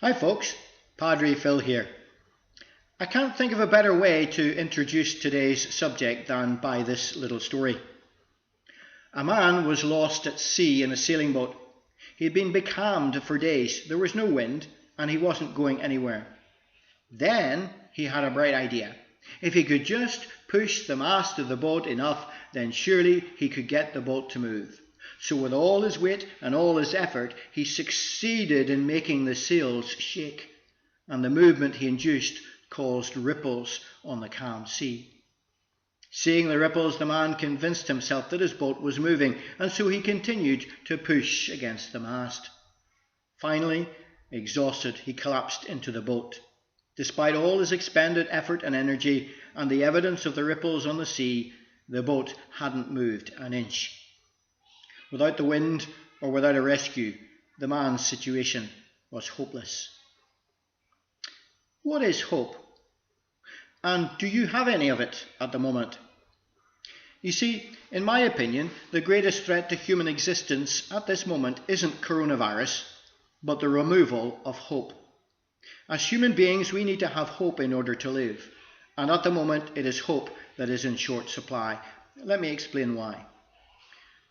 Hi folks, Padre Phil here. I can't think of a better way to introduce today's subject than by this little story. A man was lost at sea in a sailing boat. He had been becalmed for days. There was no wind and he wasn't going anywhere. Then he had a bright idea. If he could just push the mast of the boat enough, then surely he could get the boat to move. So with all his weight and all his effort, he succeeded in making the sails shake, and the movement he induced caused ripples on the calm sea. Seeing the ripples, the man convinced himself that his boat was moving, and so he continued to push against the mast. Finally, exhausted, he collapsed into the boat. Despite all his expended effort and energy and the evidence of the ripples on the sea, the boat hadn't moved an inch. Without the wind or without a rescue, the man's situation was hopeless. What is hope? And do you have any of it at the moment? You see, in my opinion, the greatest threat to human existence at this moment isn't coronavirus, but the removal of hope. As human beings, we need to have hope in order to live. And at the moment, it is hope that is in short supply. Let me explain why.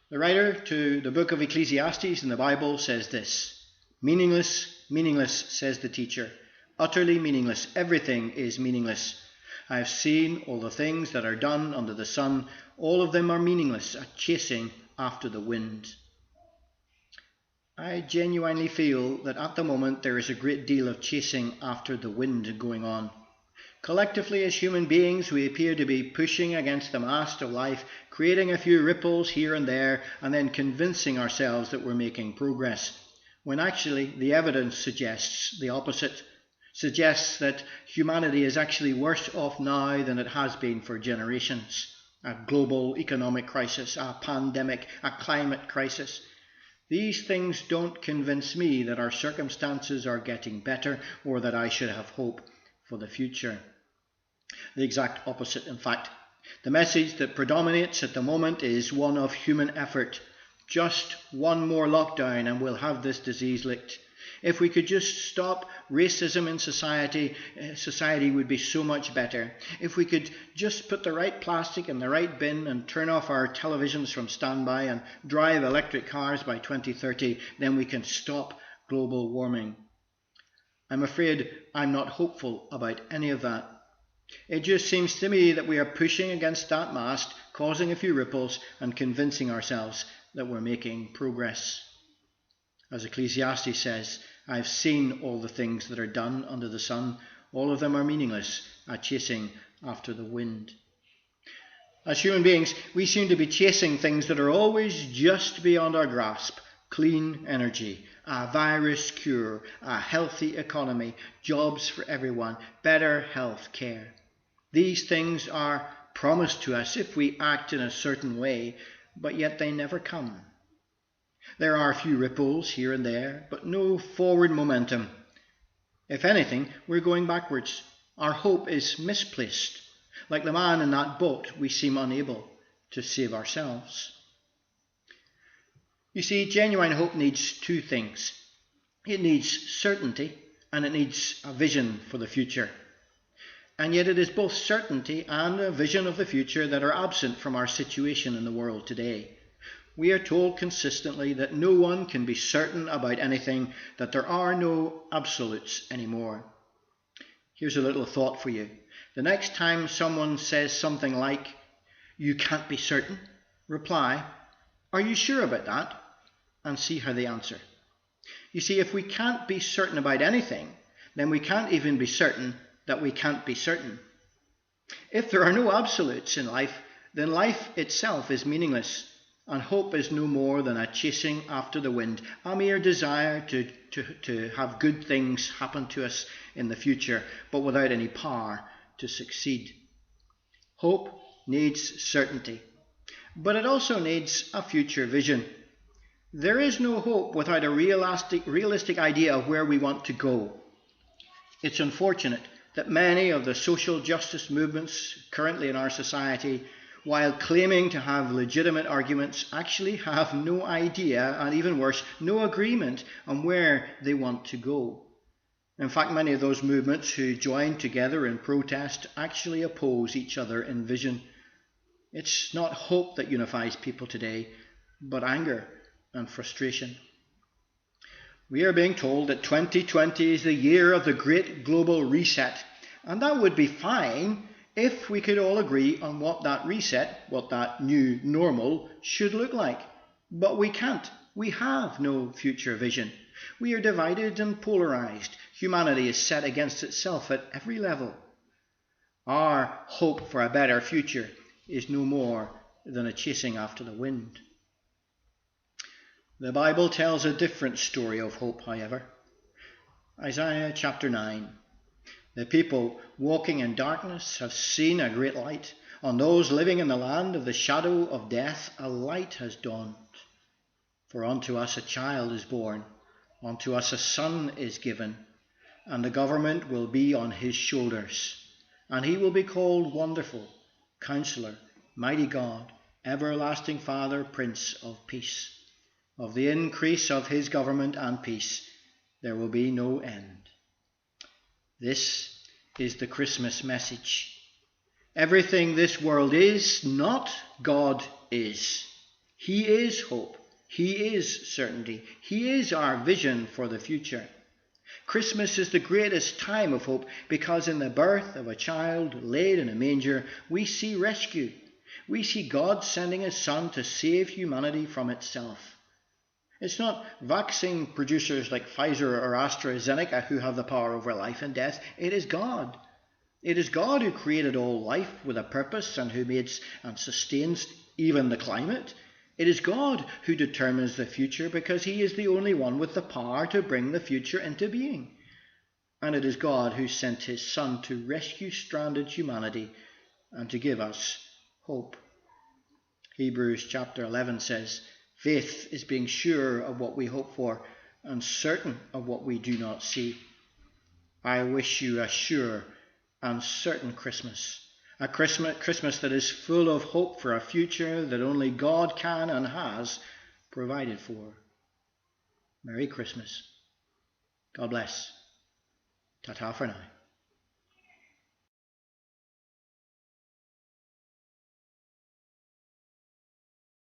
The writer to the book of Ecclesiastes in the Bible says this: "Meaningless, meaningless, says the teacher. Utterly meaningless. Everything is meaningless. I have seen all the things that are done under the sun. All of them are meaningless, a chasing after the wind." I genuinely feel that at the moment there is a great deal of chasing after the wind going on. Collectively, as human beings, we appear to be pushing against the mast of life, creating a few ripples here and there, and then convincing ourselves that we're making progress, when actually the evidence suggests the opposite, suggests that humanity is actually worse off now than it has been for generations. A global economic crisis, a pandemic, a climate crisis. These things don't convince me that our circumstances are getting better or that I should have hope for the future. The exact opposite, in fact. The message that predominates at the moment is one of human effort. Just one more lockdown and we'll have this disease licked. If we could just stop racism in society, society would be so much better. If we could just put the right plastic in the right bin and turn off our televisions from standby and drive electric cars by 2030, then we can stop global warming. I'm afraid I'm not hopeful about any of that. It just seems to me that we are pushing against that mast, causing a few ripples and convincing ourselves that we're making progress. As Ecclesiastes says, "I've seen all the things that are done under the sun. All of them are meaningless, a chasing after the wind." As human beings, we seem to be chasing things that are always just beyond our grasp. Clean energy, a virus cure, a healthy economy, jobs for everyone, better health care. These things are promised to us if we act in a certain way, but yet they never come. There are a few ripples here and there, but no forward momentum. If anything, we're going backwards. Our hope is misplaced. Like the man in that boat, we seem unable to save ourselves. You see, genuine hope needs two things. It needs certainty and it needs a vision for the future. And yet it is both certainty and a vision of the future that are absent from our situation in the world today. We are told consistently that no one can be certain about anything, that there are no absolutes anymore. Here's a little thought for you. The next time someone says something like, "You can't be certain," reply, "Are you sure about that?" and see how they answer. You see, if we can't be certain about anything, then we can't even be certain that we can't be certain. If there are no absolutes in life, then life itself is meaningless, and hope is no more than a chasing after the wind, a mere desire to have good things happen to us in the future, but without any power to succeed. Hope needs certainty, but it also needs a future vision. There is no hope without a realistic idea of where we want to go. It's unfortunate that many of the social justice movements currently in our society, while claiming to have legitimate arguments, actually have no idea, and even worse, no agreement on where they want to go. In fact, many of those movements who join together in protest actually oppose each other in vision. It's not hope that unifies people today, but anger and frustration. We are being told that 2020 is the year of the great global reset, and that would be fine if we could all agree on what that reset, what that new normal, should look like. But we can't. We have no future vision. We are divided and polarized. Humanity is set against itself at every level. Our hope for a better future is no more than a chasing after the wind. The Bible tells a different story of hope, however. Isaiah chapter 9. The people walking in darkness have seen a great light. On those living in the land of the shadow of death, a light has dawned. For unto us a child is born, unto us a son is given, and the government will be on his shoulders. And he will be called Wonderful, Counselor, Mighty God, Everlasting Father, Prince of Peace. Of the increase of his government and peace there will be no end. This is the Christmas message. Everything this world is not, God is. He is hope. He is certainty. He is our vision for the future. Christmas is the greatest time of hope because in the birth of a child laid in a manger, we see rescue. We see God sending his Son to save humanity from itself. It's not vaccine producers like Pfizer or AstraZeneca who have the power over life and death. It is God. It is God who created all life with a purpose and who made and sustains even the climate. It is God who determines the future because he is the only one with the power to bring the future into being. And it is God who sent his Son to rescue stranded humanity and to give us hope. Hebrews chapter 11 says, faith is being sure of what we hope for and certain of what we do not see. I wish you a sure and certain Christmas. A Christmas that is full of hope for a future that only God can and has provided for. Merry Christmas. God bless. Ta-ta for now.